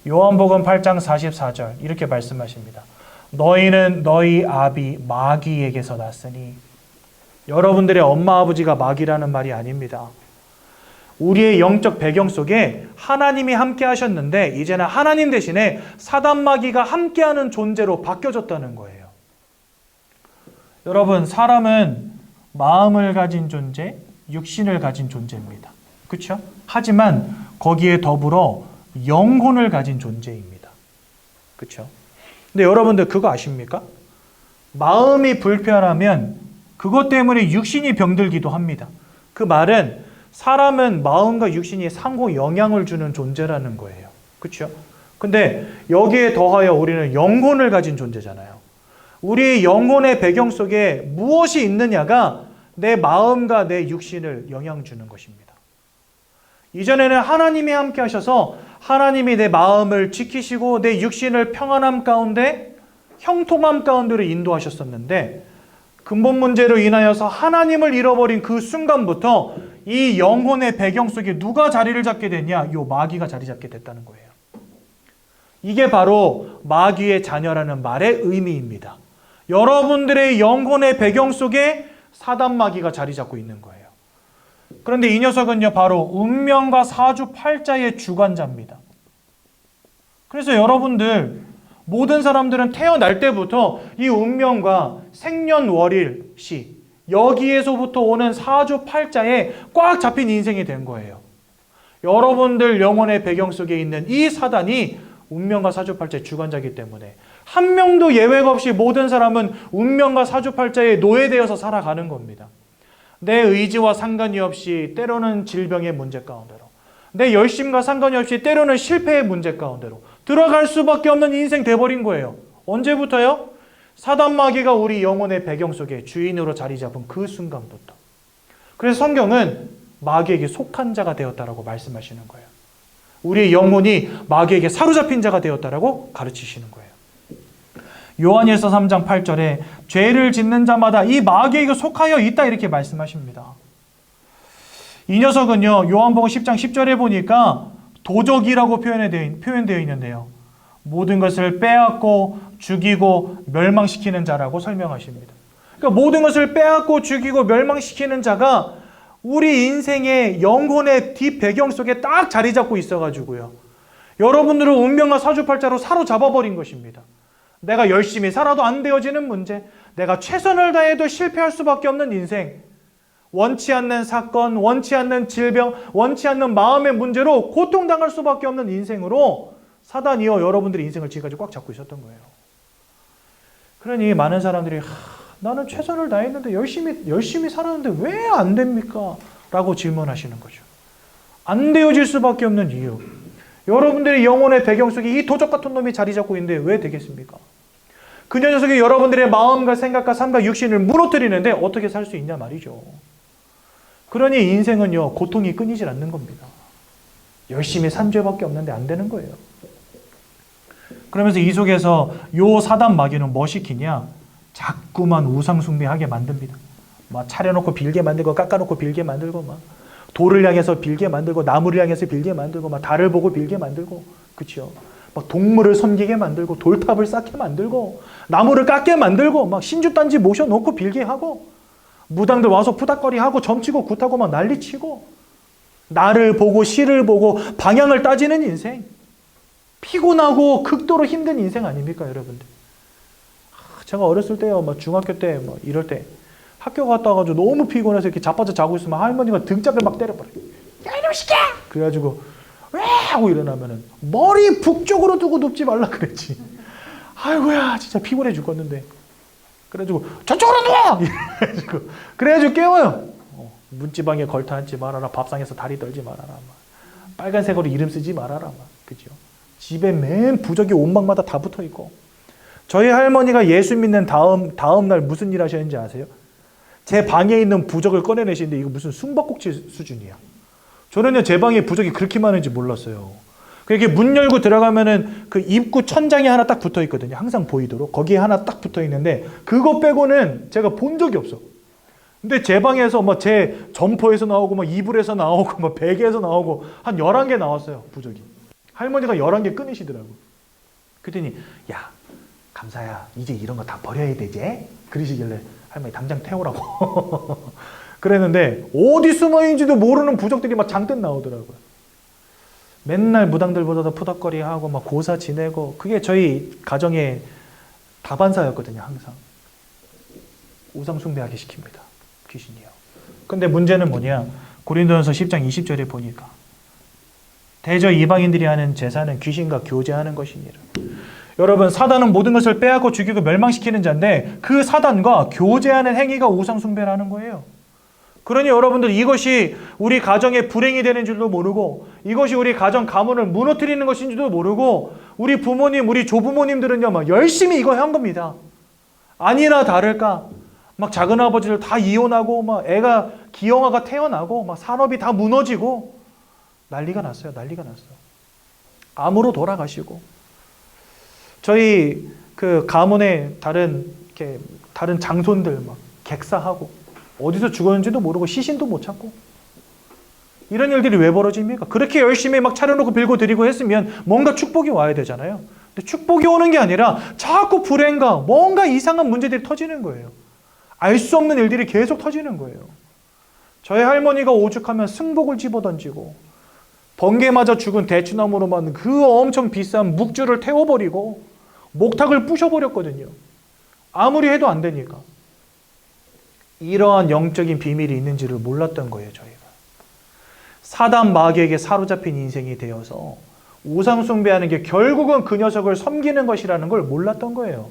요한복음 8장 44절 이렇게 말씀하십니다. 너희는 너희 아비 마귀에게서 났으니. 여러분들의 엄마 아버지가 마귀라는 말이 아닙니다. 우리의 영적 배경 속에 하나님이 함께 하셨는데 이제는 하나님 대신에 사단 마귀가 함께하는 존재로 바뀌어졌다는 거예요. 여러분, 사람은 마음을 가진 존재, 육신을 가진 존재입니다. 그렇죠? 하지만 거기에 더불어 영혼을 가진 존재입니다. 그렇죠? 근데 여러분들 그거 아십니까? 마음이 불편하면 그것 때문에 육신이 병들기도 합니다. 그 말은 사람은 마음과 육신이 상호 영향을 주는 존재라는 거예요. 그렇죠? 근데 여기에 더하여 우리는 영혼을 가진 존재잖아요. 우리 영혼의 배경 속에 무엇이 있느냐가 내 마음과 내 육신을 영향 주는 것입니다. 이전에는 하나님이 함께 하셔서 하나님이 내 마음을 지키시고 내 육신을 평안함 가운데 형통함 가운데로 인도하셨었는데 근본 문제로 인하여서 하나님을 잃어버린 그 순간부터 이 영혼의 배경 속에 누가 자리를 잡게 됐냐? 요 마귀가 자리 잡게 됐다는 거예요. 이게 바로 마귀의 자녀라는 말의 의미입니다. 여러분들의 영혼의 배경 속에 사단 마귀가 자리 잡고 있는 거예요. 그런데 이 녀석은요, 바로 운명과 사주팔자의 주관자입니다. 그래서 여러분들 모든 사람들은 태어날 때부터 이 운명과 생년월일시 여기에서부터 오는 사주팔자에 꽉 잡힌 인생이 된 거예요. 여러분들 영혼의 배경 속에 있는 이 사단이 운명과 사주팔자의 주관자이기 때문에 한 명도 예외가 없이 모든 사람은 운명과 사주팔자에 노예되어서 살아가는 겁니다. 내 의지와 상관이 없이 때로는 질병의 문제 가운데로, 내 열심과 상관이 없이 때로는 실패의 문제 가운데로 들어갈 수밖에 없는 인생 돼버린 거예요. 언제부터요? 사단 마귀가 우리 영혼의 배경 속에 주인으로 자리 잡은 그 순간부터. 그래서 성경은 마귀에게 속한 자가 되었다라고 말씀하시는 거예요. 우리의 영혼이 마귀에게 사로잡힌 자가 되었다라고 가르치시는 거예요. 요한일서 3장 8절에 죄를 짓는 자마다 이 마귀에게 속하여 있다 이렇게 말씀하십니다. 이 녀석은요, 요한복음 10장 10절에 보니까 도적이라고 표현되어 있는데요. 모든 것을 빼앗고 죽이고 멸망시키는 자라고 설명하십니다. 그러니까 모든 것을 빼앗고 죽이고 멸망시키는 자가 우리 인생의 영혼의 뒷배경 속에 딱 자리 잡고 있어가지고요. 여러분들은 운명과 사주팔자로 사로잡아버린 것입니다. 내가 열심히 살아도 안 되어지는 문제, 내가 최선을 다해도 실패할 수밖에 없는 인생, 원치 않는 사건, 원치 않는 질병, 원치 않는 마음의 문제로 고통당할 수밖에 없는 인생으로 사단이요 여러분들의 인생을 지금까지 꽉 잡고 있었던 거예요. 그러니 많은 사람들이 나는 최선을 다했는데 열심히 살았는데 왜 안 됩니까? 라고 질문하시는 거죠. 안 되어질 수밖에 없는 이유. 여러분들의 영혼의 배경 속에 이 도적 같은 놈이 자리 잡고 있는데 왜 되겠습니까? 그 녀석이 여러분들의 마음과 생각과 삶과 육신을 무너뜨리는데 어떻게 살 수 있냐 말이죠. 그러니 인생은요, 고통이 끊이질 않는 겁니다. 열심히 산 죄밖에 없는데 안 되는 거예요. 그러면서 이 속에서 요 사단 마귀는 뭐 시키냐? 자꾸만 우상숭배하게 만듭니다. 막 차려놓고 빌게 만들고 깎아놓고 빌게 만들고 막 돌을 향해서 빌게 만들고 나무를 향해서 빌게 만들고 막 달을 보고 빌게 만들고, 그렇죠? 막 동물을 섬기게 만들고 돌탑을 쌓게 만들고 나무를 깎게 만들고 막 신주단지 모셔놓고 빌게 하고 무당들 와서 푸닥거리하고 점치고 굿하고 막 난리치고 나를 보고 시를 보고 방향을 따지는 인생, 피곤하고 극도로 힘든 인생 아닙니까 여러분들? 제가 어렸을 때요, 막 중학교 때 뭐 이럴 때 학교 갔다 와가지고 너무 피곤해서 이렇게 자빠져 자고 있으면 할머니가 등짝을 막 때려버려요. 야 이놈 새끼야! 그래가지고 왜 하고 일어나면은 머리 북쪽으로 두고 눕지 말라 그랬지. 아이고야 진짜 피곤해 죽겠는데. 그래가지고 저쪽으로 누워! 그래가지고 깨워요. 문지방에 걸터 앉지 말아라. 밥상에서 다리 떨지 말아라. 빨간색으로 이름 쓰지 말아라. 그죠? 집에 맨 부적이 온방마다 다 붙어 있고. 저희 할머니가 예수 믿는 다음 날 무슨 일 하셨는지 아세요? 제 방에 있는 부적을 꺼내내시는데 이거 무슨 숨바꼭질 수준이야. 저는요 제 방에 부적이 그렇게 많은지 몰랐어요. 그렇게 문 열고 들어가면은 그 입구 천장에 하나 딱 붙어 있거든요. 항상 보이도록 거기에 하나 딱 붙어 있는데 그거 빼고는 제가 본 적이 없어. 근데 제 방에서 막 제 점퍼에서 나오고 막 이불에서 나오고 막 베개에서 나오고 한 11개 나왔어요. 부적이. 할머니가 11개 끊으시더라고. 그랬더니 야 감사야 이제 이런 거 다 버려야 되지? 그러시길래 할머니 당장 태우라고. 그랬는데 어디 숨어있는지도 모르는 부적들이 막 장뜻 나오더라고요. 맨날 무당들보다 푸덕거리하고 막 고사 지내고 그게 저희 가정의 다반사였거든요. 항상. 우상 숭배하게 시킵니다. 귀신이요. 근데 문제는 뭐냐? 고린도전서 10장 20절에 보니까 대저 이방인들이 하는 제사는 귀신과 교제하는 것이니라. 여러분 사단은 모든 것을 빼앗고 죽이고 멸망시키는 자인데 그 사단과 교제하는 행위가 우상 숭배라는 거예요. 그러니 여러분들 이것이 우리 가정의 불행이 되는 줄도 모르고 이것이 우리 가정 가문을 무너뜨리는 것인지도 모르고 우리 부모님, 우리 조부모님들은요 막 열심히 이거 한 겁니다. 아니나 다를까 막 작은아버지를 다 이혼하고 막 애가 기형아가 태어나고 막 산업이 다 무너지고 난리가 났어요. 난리가 났어요. 암으로 돌아가시고 저희 그 가문의 다른 장손들 막 객사하고 어디서 죽었는지도 모르고 시신도 못 찾고 이런 일들이 왜 벌어집니까? 그렇게 열심히 막 차려놓고 빌고 드리고 했으면 뭔가 축복이 와야 되잖아요. 근데 축복이 오는 게 아니라 자꾸 불행과 뭔가 이상한 문제들이 터지는 거예요. 알 수 없는 일들이 계속 터지는 거예요. 저희 할머니가 오죽하면 승복을 집어던지고 번개 맞아 죽은 대추나무로 만든 그 엄청 비싼 묵주를 태워버리고 목탁을 부셔버렸거든요. 아무리 해도 안 되니까. 이러한 영적인 비밀이 있는지를 몰랐던 거예요. 저희가. 사단 마귀에게 사로잡힌 인생이 되어서 우상 숭배하는 게 결국은 그 녀석을 섬기는 것이라는 걸 몰랐던 거예요.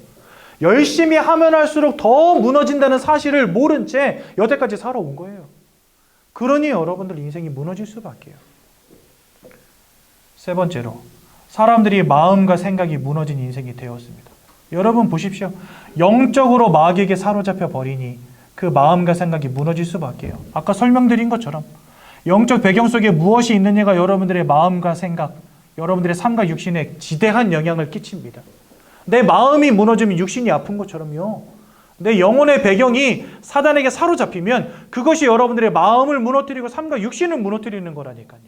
열심히 하면 할수록 더 무너진다는 사실을 모른 채 여태까지 살아온 거예요. 그러니 여러분들 인생이 무너질 수밖에요. 세 번째로 사람들이 마음과 생각이 무너진 인생이 되었습니다. 여러분 보십시오. 영적으로 마귀에게 사로잡혀 버리니 그 마음과 생각이 무너질 수밖에요. 아까 설명드린 것처럼 영적 배경 속에 무엇이 있느냐가 여러분들의 마음과 생각, 여러분들의 삶과 육신에 지대한 영향을 끼칩니다. 내 마음이 무너지면 육신이 아픈 것처럼요. 내 영혼의 배경이 사단에게 사로잡히면 그것이 여러분들의 마음을 무너뜨리고 삶과 육신을 무너뜨리는 거라니까요.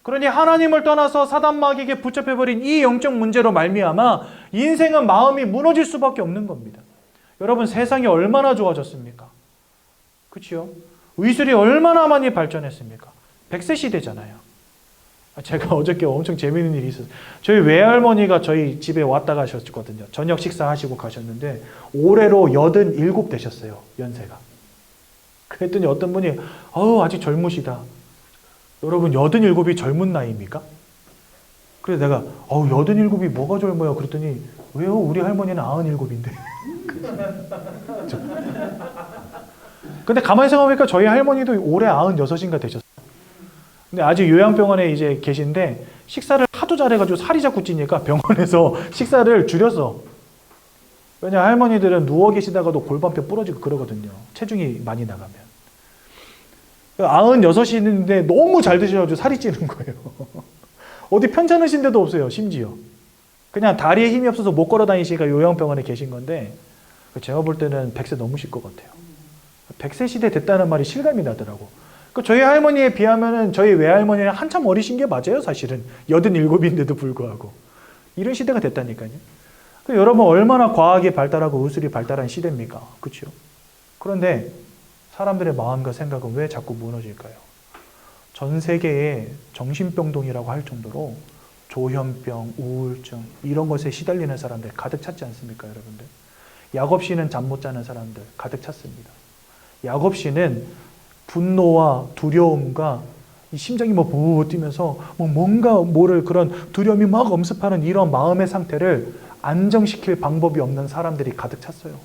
그러니 하나님을 떠나서 사단 마귀에게 붙잡혀버린 이 영적 문제로 말미암아 인생은 마음이 무너질 수밖에 없는 겁니다. 여러분 세상이 얼마나 좋아졌습니까? 그렇죠? 의술이 얼마나 많이 발전했습니까? 100세 시대잖아요. 제가 어저께 엄청 재미있는 일이 있었어요. 저희 외할머니가 저희 집에 왔다 가셨거든요. 저녁 식사하시고 가셨는데 올해로 87 되셨어요. 연세가. 그랬더니 어떤 분이 아직 젊으시다. 여러분 87이 젊은 나이입니까? 그래서 내가 87이 뭐가 젊어요? 그랬더니 왜요? 우리 할머니는 97인데. 근데 가만히 생각해보니까 저희 할머니도 올해 96인가 되셨어요. 근데 아직 요양병원에 이제 계신데 식사를 하도 잘해가지고 살이 자꾸 찌니까 병원에서 식사를 줄였어. 왜냐 할머니들은 누워 계시다가도 골반뼈 부러지고 그러거든요. 체중이 많이 나가면. 96인데 너무 잘 드셔가지고 살이 찌는 거예요. 어디 편찮으신 데도 없어요. 심지어. 그냥 다리에 힘이 없어서 못 걸어 다니시니까 요양병원에 계신 건데 제가 볼 때는 100세 넘으실 것 같아요. 100세 시대 됐다는 말이 실감이 나더라고. 저희 할머니에 비하면 저희 외할머니는 한참 어리신 게 맞아요. 사실은 87인데도 불구하고 이런 시대가 됐다니까요. 여러분 얼마나 과학이 발달하고 의술이 발달한 시대입니까? 그렇죠? 그런데 사람들의 마음과 생각은 왜 자꾸 무너질까요? 전 세계에 정신병동이라고 할 정도로 조현병, 우울증 이런 것에 시달리는 사람들 가득 찼지 않습니까? 여러분들? 약 없이는 잠 못 자는 사람들 가득 찼습니다. 약 없이는 분노와 두려움과 이 심장이 부부부 뛰면서 뭔가 모를 그런 두려움이 막 엄습하는 이런 마음의 상태를 안정시킬 방법이 없는 사람들이 가득 찼어요.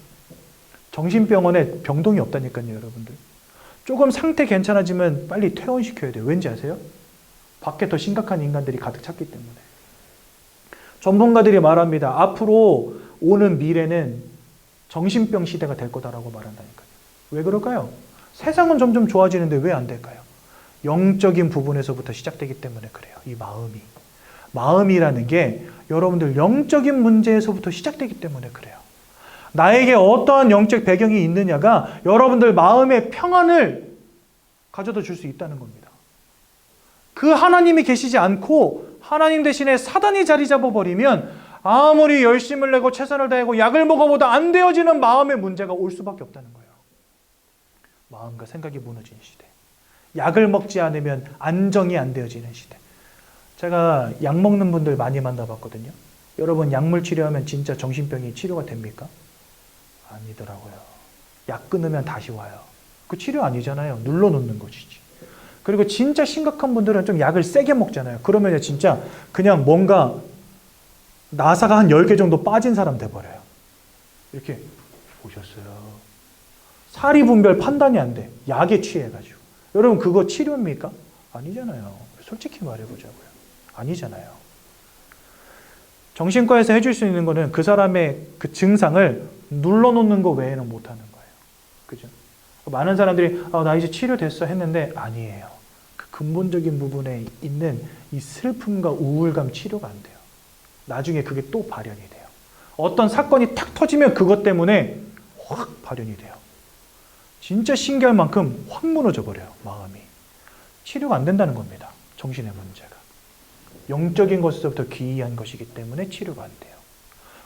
정신병원에 병동이 없다니까요, 여러분들. 조금 상태 괜찮아지면 빨리 퇴원시켜야 돼요. 왠지 아세요? 밖에 더 심각한 인간들이 가득 찼기 때문에. 전문가들이 말합니다. 앞으로 오는 미래는 정신병 시대가 될 거다라고 말한다니까요. 왜 그럴까요? 세상은 점점 좋아지는데 왜 안 될까요? 영적인 부분에서부터 시작되기 때문에 그래요. 이 마음이. 마음이라는 게 여러분들 영적인 문제에서부터 시작되기 때문에 그래요. 나에게 어떠한 영적 배경이 있느냐가 여러분들 마음의 평안을 가져다 줄 수 있다는 겁니다. 그 하나님이 계시지 않고 하나님 대신에 사단이 자리 잡아버리면 아무리 열심을 내고 최선을 다하고 약을 먹어보다 안 되어지는 마음의 문제가 올 수밖에 없다는 거예요. 마음과 생각이 무너진 시대. 약을 먹지 않으면 안정이 안 되어지는 시대. 제가 약 먹는 분들 많이 만나봤거든요. 여러분, 약물 치료하면 진짜 정신병이 치료가 됩니까? 아니더라고요. 약 끊으면 다시 와요. 그 치료 아니잖아요. 눌러놓는 것이지. 그리고 진짜 심각한 분들은 좀 약을 세게 먹잖아요. 그러면 진짜 그냥 뭔가 나사가 한 10개 정도 빠진 사람 돼버려요. 이렇게 보셨어요. 사리분별 판단이 안 돼. 약에 취해가지고. 여러분, 그거 치료입니까? 아니잖아요. 솔직히 말해보자고요. 아니잖아요. 정신과에서 해줄 수 있는 거는 그 사람의 그 증상을 눌러놓는 거 외에는 못하는 거예요. 그죠? 많은 사람들이 나 이제 치료됐어 했는데 아니에요. 그 근본적인 부분에 있는 이 슬픔과 우울감 치료가 안 돼요. 나중에 그게 또 발현이 돼요. 어떤 사건이 탁 터지면 그것 때문에 확 발현이 돼요. 진짜 신기할 만큼 확 무너져 버려요. 마음이. 치료가 안 된다는 겁니다. 정신의 문제가. 영적인 것에서부터 기이한 것이기 때문에 치료가 안 돼요.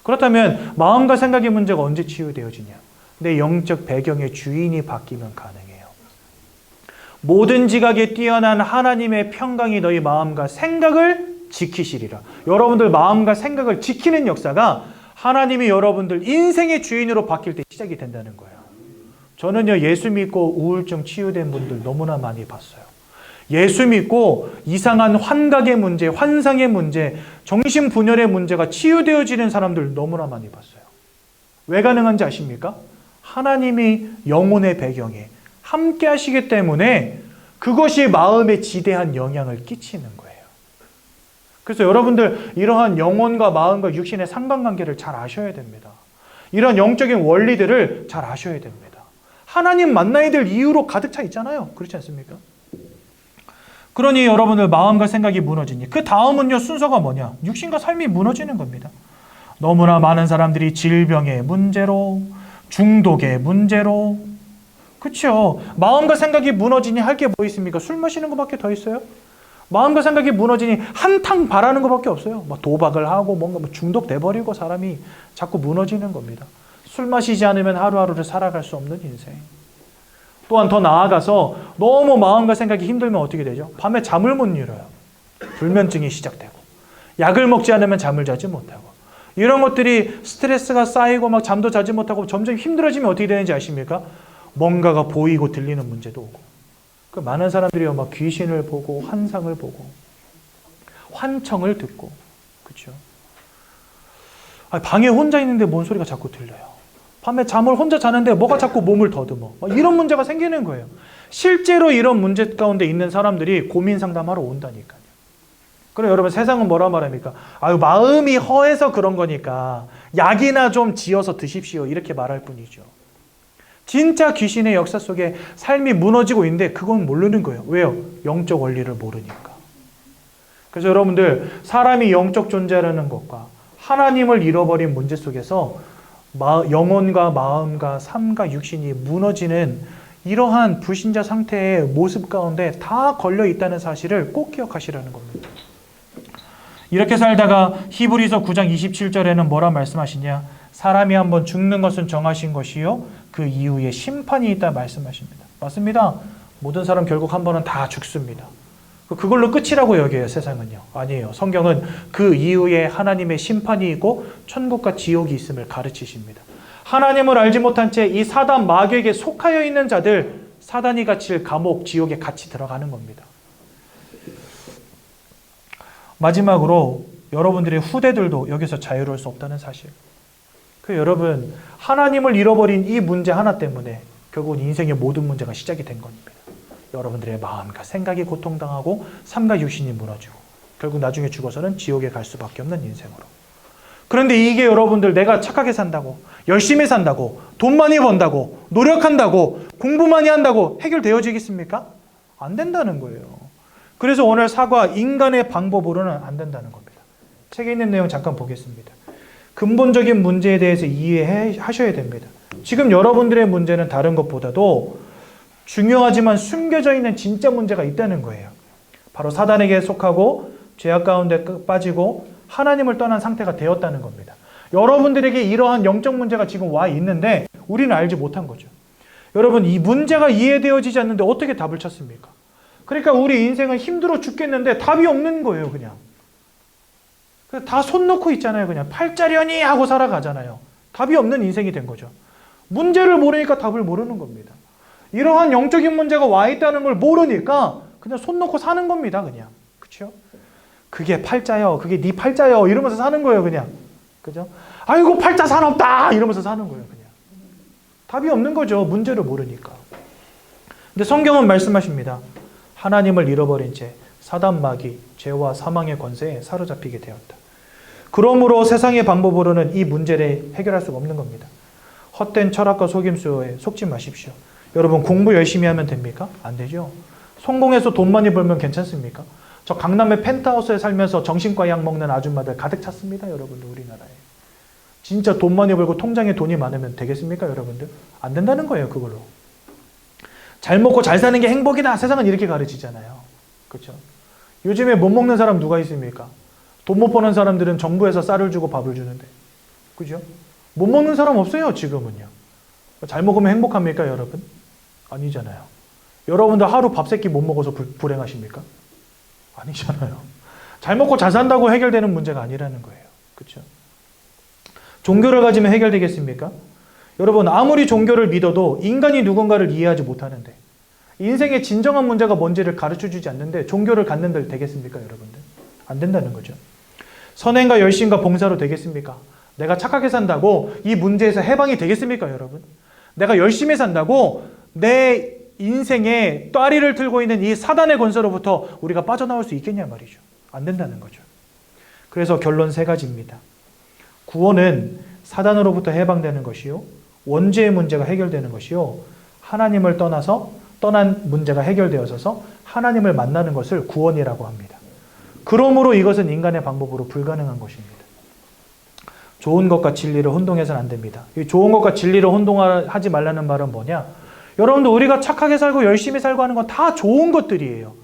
그렇다면 마음과 생각의 문제가 언제 치유되어지냐? 내 영적 배경의 주인이 바뀌면 가능해요. 모든 지각에 뛰어난 하나님의 평강이 너희 마음과 생각을 지키시리라. 여러분들 마음과 생각을 지키는 역사가 하나님이 여러분들 인생의 주인으로 바뀔 때 시작이 된다는 거예요. 저는요, 예수 믿고 우울증 치유된 분들 너무나 많이 봤어요. 예수 믿고 이상한 환각의 문제, 환상의 문제, 정신분열의 문제가 치유되어지는 사람들 너무나 많이 봤어요. 왜 가능한지 아십니까? 하나님이 영혼의 배경에 함께 하시기 때문에 그것이 마음에 지대한 영향을 끼치는 거예요. 그래서 여러분들 이러한 영혼과 마음과 육신의 상관관계를 잘 아셔야 됩니다. 이런 영적인 원리들을 잘 아셔야 됩니다. 하나님 만나야 될 이유로 가득 차 있잖아요. 그렇지 않습니까? 그러니 여러분들 마음과 생각이 무너지니 그 다음은요, 순서가 뭐냐? 육신과 삶이 무너지는 겁니다. 너무나 많은 사람들이 질병의 문제로, 중독의 문제로, 그렇죠? 마음과 생각이 무너지니 할 게 뭐 있습니까? 술 마시는 것밖에 더 있어요? 마음과 생각이 무너지니 한탕 바라는 것밖에 없어요. 뭐 도박을 하고 뭔가 중독돼버리고 사람이 자꾸 무너지는 겁니다. 술 마시지 않으면 하루하루를 살아갈 수 없는 인생. 또한 더 나아가서 너무 마음과 생각이 힘들면 어떻게 되죠? 밤에 잠을 못 이뤄요. 불면증이 시작되고, 약을 먹지 않으면 잠을 자지 못하고, 이런 것들이 스트레스가 쌓이고 막 잠도 자지 못하고 점점 힘들어지면 어떻게 되는지 아십니까? 뭔가가 보이고 들리는 문제도 오고. 그 많은 사람들이요, 막 귀신을 보고 환상을 보고 환청을 듣고, 그렇죠? 방에 혼자 있는데 뭔 소리가 자꾸 들려요. 밤에 잠을 혼자 자는데 뭐가 자꾸 몸을 더듬어. 이런 문제가 생기는 거예요. 실제로 이런 문제 가운데 있는 사람들이 고민 상담하러 온다니까요. 그럼 여러분, 세상은 뭐라 말합니까? 마음이 허해서 그런 거니까 약이나 좀 지어서 드십시오. 이렇게 말할 뿐이죠. 진짜 귀신의 역사 속에 삶이 무너지고 있는데 그건 모르는 거예요. 왜요? 영적 원리를 모르니까. 그래서 여러분들, 사람이 영적 존재라는 것과 하나님을 잃어버린 문제 속에서 영혼과 마음과 삶과 육신이 무너지는 이러한 불신자 상태의 모습 가운데 다 걸려 있다는 사실을 꼭 기억하시라는 겁니다. 이렇게 살다가 히브리서 9장 27절에는 뭐라 말씀하시냐? 사람이 한번 죽는 것은 정하신 것이요 그 이후에 심판이 있다 말씀하십니다. 맞습니다. 모든 사람 결국 한 번은 다 죽습니다. 그걸로 끝이라고 여겨요, 세상은요. 아니에요. 성경은 그 이후에 하나님의 심판이 있고 천국과 지옥이 있음을 가르치십니다. 하나님을 알지 못한 채 이 사단 마귀에게 속하여 있는 자들, 사단이 갇힐 감옥, 지옥에 같이 들어가는 겁니다. 마지막으로 여러분들의 후대들도 여기서 자유로울 수 없다는 사실. 여러분, 하나님을 잃어버린 이 문제 하나 때문에 결국은 인생의 모든 문제가 시작이 된 겁니다. 여러분들의 마음과 생각이 고통당하고 삶과 육신이 무너지고 결국 나중에 죽어서는 지옥에 갈 수밖에 없는 인생으로. 그런데 이게 여러분들, 내가 착하게 산다고, 열심히 산다고, 돈 많이 번다고, 노력한다고, 공부 많이 한다고 해결되어지겠습니까? 안 된다는 거예요. 그래서 오늘 사과, 인간의 방법으로는 안 된다는 겁니다. 책에 있는 내용 잠깐 보겠습니다. 근본적인 문제에 대해서 이해하셔야 됩니다. 지금 여러분들의 문제는 다른 것보다도 중요하지만 숨겨져 있는 진짜 문제가 있다는 거예요. 바로 사단에게 속하고 죄악 가운데 빠지고 하나님을 떠난 상태가 되었다는 겁니다. 여러분들에게 이러한 영적 문제가 지금 와 있는데 우리는 알지 못한 거죠. 여러분, 이 문제가 이해되어지지 않는데 어떻게 답을 찾습니까? 그러니까 우리 인생은 힘들어 죽겠는데 답이 없는 거예요, 그냥. 다 손 놓고 있잖아요, 그냥. 팔자려니 하고 살아가잖아요. 답이 없는 인생이 된 거죠. 문제를 모르니까 답을 모르는 겁니다. 이러한 영적인 문제가 와 있다는 걸 모르니까 그냥 손 놓고 사는 겁니다, 그냥. 그렇죠? 그게 팔자요, 그게 네 팔자요 이러면서 사는 거예요, 그냥. 그죠? 아이고 팔자 산없다 이러면서 사는 거예요, 그냥. 답이 없는 거죠, 문제를 모르니까. 근데 성경은 말씀하십니다. 하나님을 잃어버린 채 사단 마귀, 죄와 사망의 권세에 사로잡히게 되었다. 그러므로 세상의 방법으로는 이 문제를 해결할 수가 없는 겁니다. 헛된 철학과 속임수에 속지 마십시오. 여러분, 공부 열심히 하면 됩니까? 안 되죠. 성공해서 돈 많이 벌면 괜찮습니까? 저 강남의 펜트하우스에 살면서 정신과 약 먹는 아줌마들 가득 찼습니다, 여러분들, 우리나라에. 진짜 돈 많이 벌고 통장에 돈이 많으면 되겠습니까, 여러분들? 안 된다는 거예요, 그걸로. 잘 먹고 잘 사는 게 행복이다. 세상은 이렇게 가르치잖아요. 그렇죠? 요즘에 못 먹는 사람 누가 있습니까? 돈 못 버는 사람들은 정부에서 쌀을 주고 밥을 주는데. 그죠? 못 먹는 사람 없어요, 지금은요. 잘 먹으면 행복합니까, 여러분? 아니잖아요. 여러분들 하루 밥 세끼 못 먹어서 불행하십니까? 아니잖아요. 잘 먹고 잘 산다고 해결되는 문제가 아니라는 거예요. 그렇죠? 종교를 가지면 해결되겠습니까? 여러분, 아무리 종교를 믿어도 인간이 누군가를 이해하지 못하는데, 인생의 진정한 문제가 뭔지를 가르쳐주지 않는데 종교를 갖는들 되겠습니까, 여러분들? 안 된다는 거죠. 선행과 열심과 봉사로 되겠습니까? 내가 착하게 산다고 이 문제에서 해방이 되겠습니까, 여러분? 내가 열심히 산다고 내 인생에 따리를 틀고 있는 이 사단의 권세로부터 우리가 빠져나올 수 있겠냐 말이죠. 안 된다는 거죠. 그래서 결론 3가지입니다. 구원은 사단으로부터 해방되는 것이요, 원죄의 문제가 해결되는 것이요, 하나님을 떠난 문제가 해결되어서 하나님을 만나는 것을 구원이라고 합니다. 그러므로 이것은 인간의 방법으로 불가능한 것입니다. 좋은 것과 진리를 혼동해서는 안 됩니다. 이 좋은 것과 진리를 혼동하지 말라는 말은 뭐냐? 여러분들, 우리가 착하게 살고 열심히 살고 하는 건 다 좋은 것들이에요.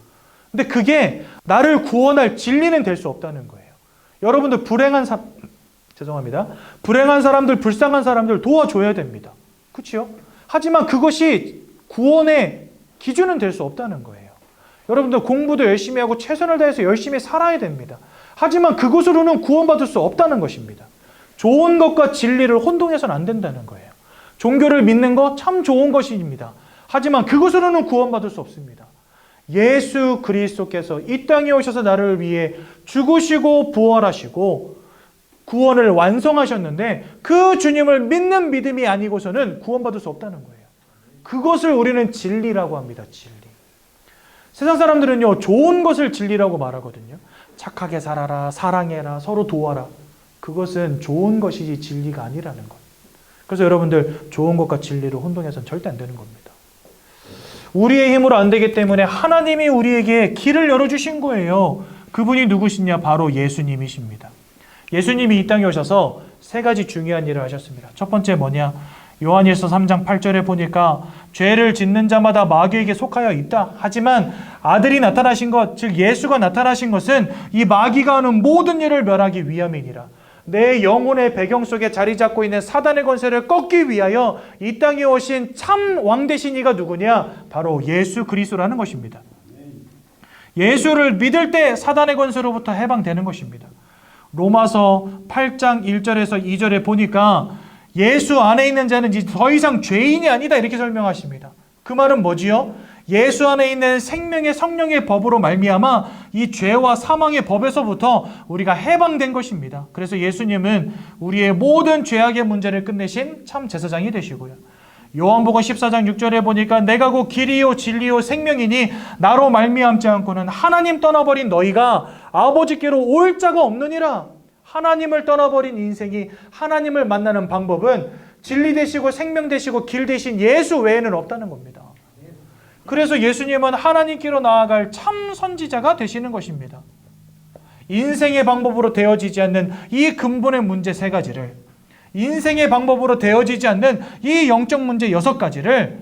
근데 그게 나를 구원할 진리는 될 수 없다는 거예요. 여러분들, 불행한 사람들, 불쌍한 사람들 도와줘야 됩니다. 그렇죠? 하지만 그것이 구원의 기준은 될 수 없다는 거예요. 여러분들, 공부도 열심히 하고 최선을 다해서 열심히 살아야 됩니다. 하지만 그것으로는 구원받을 수 없다는 것입니다. 좋은 것과 진리를 혼동해서는 안 된다는 거예요. 종교를 믿는 거 참 좋은 것입니다. 하지만 그것으로는 구원받을 수 없습니다. 예수 그리스도께서 이 땅에 오셔서 나를 위해 죽으시고 부활하시고 구원을 완성하셨는데 그 주님을 믿는 믿음이 아니고서는 구원받을 수 없다는 거예요. 그것을 우리는 진리라고 합니다. 진리. 세상 사람들은요, 좋은 것을 진리라고 말하거든요. 착하게 살아라, 사랑해라, 서로 도와라. 그것은 좋은 것이지 진리가 아니라는 것. 그래서 여러분들, 좋은 것과 진리를 혼동해서는 절대 안 되는 겁니다. 우리의 힘으로 안 되기 때문에 하나님이 우리에게 길을 열어주신 거예요. 그분이 누구시냐? 바로 예수님이십니다. 예수님이 이 땅에 오셔서 3가지 중요한 일을 하셨습니다. 첫 번째 뭐냐? 요한일서 3장 8절에 보니까 죄를 짓는 자마다 마귀에게 속하여 있다. 하지만 아들이 나타나신 것, 즉 예수가 나타나신 것은 이 마귀가 하는 모든 일을 멸하기 위함이니라. 내 영혼의 배경 속에 자리 잡고 있는 사단의 권세를 꺾기 위하여 이 땅에 오신 참 왕 되신 이가 누구냐? 바로 예수 그리스도라는 것입니다. 예수를 믿을 때 사단의 권세로부터 해방되는 것입니다. 로마서 8장 1절에서 2절에 보니까 예수 안에 있는 자는 이제 더 이상 죄인이 아니다, 이렇게 설명하십니다. 그 말은 뭐지요? 예수 안에 있는 생명의 성령의 법으로 말미암아 이 죄와 사망의 법에서부터 우리가 해방된 것입니다. 그래서 예수님은 우리의 모든 죄악의 문제를 끝내신 참 제사장이 되시고요. 요한복음 14장 6절에 보니까 내가 곧 길이요 진리요 생명이니 나로 말미암지 않고는 하나님 떠나버린 너희가 아버지께로 올 자가 없느니라. 하나님을 떠나버린 인생이 하나님을 만나는 방법은 진리 되시고 생명 되시고 길 되신 예수 외에는 없다는 겁니다. 그래서 예수님은 하나님께로 나아갈 참 선지자가 되시는 것입니다. 인생의 방법으로 되어지지 않는 이 근본의 문제 3가지를, 인생의 방법으로 되어지지 않는 이 영적 문제 6가지를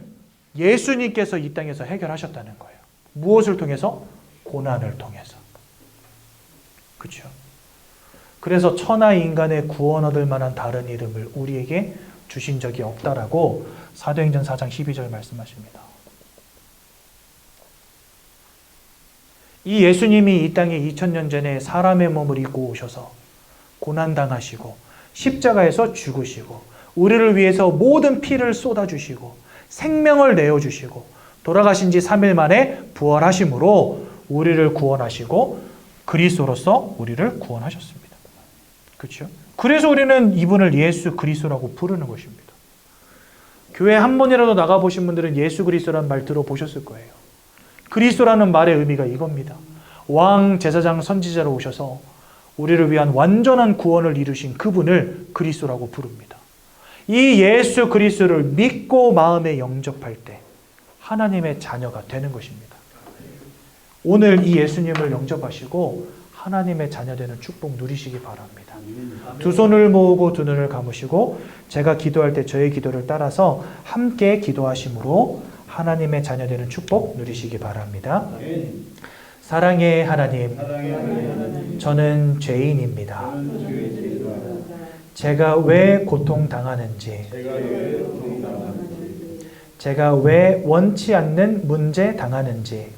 예수님께서 이 땅에서 해결하셨다는 거예요. 무엇을 통해서? 고난을 통해서. 그렇죠? 그래서 천하 인간의 구원 얻을 만한 다른 이름을 우리에게 주신 적이 없다라고 사도행전 4장 12절 말씀하십니다. 이 예수님이 이 땅에 2000년 전에 사람의 몸을 입고 오셔서 고난당하시고 십자가에서 죽으시고 우리를 위해서 모든 피를 쏟아주시고 생명을 내어주시고 돌아가신 지 3일 만에 부활하심으로 우리를 구원하시고 그리스도로서 우리를 구원하셨습니다. 그렇죠? 그래서 우리는 이분을 예수 그리스도라고 부르는 것입니다. 교회 한 번이라도 나가보신 분들은 예수 그리스도라는 말 들어보셨을 거예요. 그리스도라는 말의 의미가 이겁니다. 왕, 제사장, 선지자로 오셔서 우리를 위한 완전한 구원을 이루신 그분을 그리스도라고 부릅니다. 이 예수 그리스도를 믿고 마음에 영접할 때 하나님의 자녀가 되는 것입니다. 오늘 이 예수님을 영접하시고 하나님의 자녀 되는 축복 누리시기 바랍니다. 두 손을 모으고 두 눈을 감으시고 제가 기도할 때 저의 기도를 따라서 함께 기도하심으로 하나님의 자녀 되는 축복 누리시기 바랍니다. 사랑의 하나님, 저는 죄인입니다. 제가 왜 고통당하는지, 제가 왜 원치 않는 문제 당하는지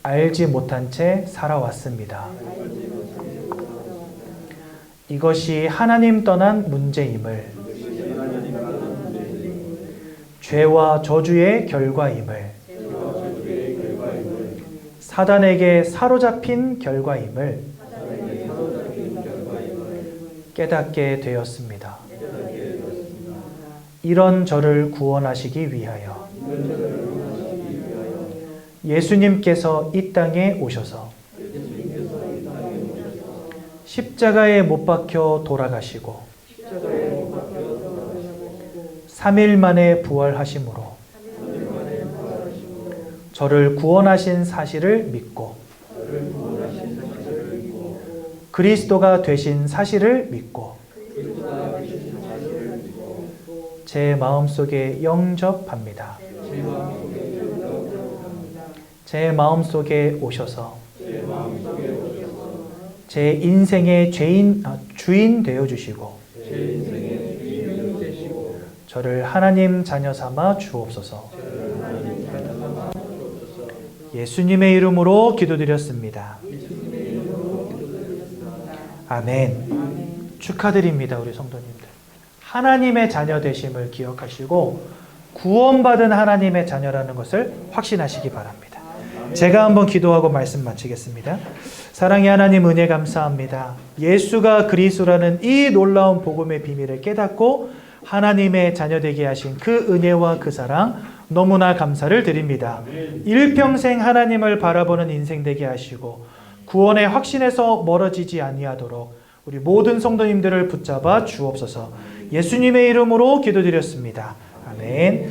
알지 못한 채 살아왔습니다. 이것이 하나님 떠난 문제임을, 죄와 저주의 결과임을, 사단에게 사로잡힌 결과임을 깨닫게 되었습니다. 이런 저를 구원하시기 위하여 예수님께서 이 땅에 오셔서 십자가에 못 박혀 돌아가시고 3일 만에 부활하심으로 저를 구원하신 사실을 믿고 그리스도가 되신 사실을 믿고 제 마음속에 영접합니다. 제 마음속에 오셔서 제 인생의 주인 되어주시고 저를 하나님 자녀 삼아 주옵소서. 예수님의 이름으로 기도드렸습니다. 아멘. 축하드립니다, 우리 성도님들. 하나님의 자녀 되심을 기억하시고 구원받은 하나님의 자녀라는 것을 확신하시기 바랍니다. 제가 한번 기도하고 말씀 마치겠습니다. 사랑의 하나님, 은혜 감사합니다. 예수가 그리스도라는 이 놀라운 복음의 비밀을 깨닫고 하나님의 자녀 되게 하신 그 은혜와 그 사랑 너무나 감사를 드립니다. 일평생 하나님을 바라보는 인생 되게 하시고 구원의 확신에서 멀어지지 아니하도록 우리 모든 성도님들을 붙잡아 주옵소서. 예수님의 이름으로 기도드렸습니다. 아멘.